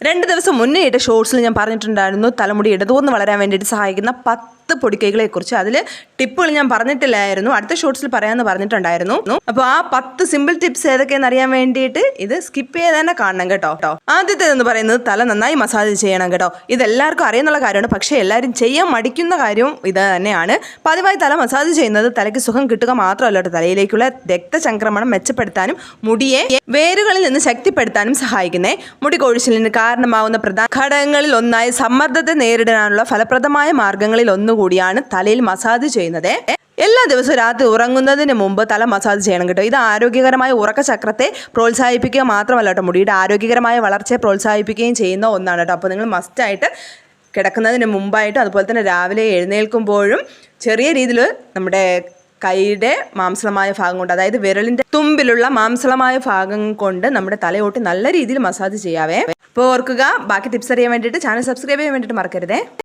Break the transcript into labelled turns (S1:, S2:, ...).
S1: 2 ദിവസം മുന്നേ ഇട്ട ഷോർട്സിൽ ഞാൻ പറഞ്ഞിട്ടുണ്ടായിരുന്നു തലമുടി ഇടതൂർന്ന് വളരാൻ വേണ്ടിയിട്ട് സഹായിക്കുന്ന 10 പൊടിക്കൈകളെക്കുറിച്ച്. അതിൽ ടിപ്പുകൾ ഞാൻ പറഞ്ഞിട്ടില്ലായിരുന്നു, അടുത്ത ഷോർട്സിൽ പറയാമെന്ന് പറഞ്ഞിട്ടുണ്ടായിരുന്നു. അപ്പോൾ ആ 10 സിമ്പിൾ ടിപ്സ് ഏതൊക്കെയെന്ന് അറിയാൻ വേണ്ടിയിട്ട് ഇത് സ്കിപ്പ് ചെയ്ത് തന്നെ കാണണം കേട്ടോ. ആദ്യത്തേതെന്ന് പറയുന്നത് തല നന്നായി മസാജ് ചെയ്യണം കേട്ടോ. ഇതെല്ലാവർക്കും അറിയുന്നുള്ള കാര്യമാണ്, പക്ഷേ എല്ലാവരും ചെയ്യാൻ മടിക്കുന്ന കാര്യവും ഇത് തന്നെയാണ്. പതിവായി തല മസാജ് ചെയ്യുന്നത് തലയ്ക്ക് സുഖം കിട്ടുക മാത്രമല്ല കേട്ടോ, തലയിലേക്കുള്ള രക്തചംക്രമണം മെച്ചപ്പെടുത്താനും മുടിയെ വേരുകളിൽ നിന്ന് ശക്തിപ്പെടുത്താനും സഹായിക്കുന്നേ. മുടി കൊഴിച്ചിലിന് കാരണമാവുന്ന പ്രധാന ഘടകങ്ങളിൽ ഒന്നായ സമ്മർദ്ദത്തെ നേരിടാനുള്ള ഫലപ്രദമായ മാർഗങ്ങളിൽ ഒന്നുകൂടിയാണ് തലയിൽ മസാജ് ചെയ്യുന്നത്. എല്ലാ ദിവസവും രാത്രി ഉറങ്ങുന്നതിന് മുമ്പ് തല മസാജ് ചെയ്യണം കേട്ടോ. ഇത് ആരോഗ്യകരമായ ഉറക്കചക്രത്തെ പ്രോത്സാഹിപ്പിക്കുക മാത്രമല്ല കേട്ടോ, മുടിയുടെ ആരോഗ്യകരമായ വളർച്ചയെ പ്രോത്സാഹിപ്പിക്കുകയും ചെയ്യുന്ന ഒന്നാണ് കേട്ടോ. അപ്പോൾ നിങ്ങൾ മസ്റ്റായിട്ട് കിടക്കുന്നതിന് മുമ്പായിട്ടും അതുപോലെ തന്നെ രാവിലെ എഴുന്നേൽക്കുമ്പോഴും ചെറിയ രീതിയിൽ നമ്മുടെ കൈയുടെ മാംസളമായ ഭാഗം കൊണ്ട്, അതായത് വിരലിൻ്റെ തുമ്പിലുള്ള മാംസളമായ ഭാഗം കൊണ്ട് നമ്മുടെ തലയോട്ടി നല്ല രീതിയിൽ മസാജ് ചെയ്യാവേ. അപ്പോൾ ഓർക്കുക, ബാക്കി ടിപ്സ് അറിയാൻ വേണ്ടിയിട്ട് ചാനൽ സബ്സ്ക്രൈബ് ചെയ്യാൻ വേണ്ടിയിട്ട് മറക്കരുതേ.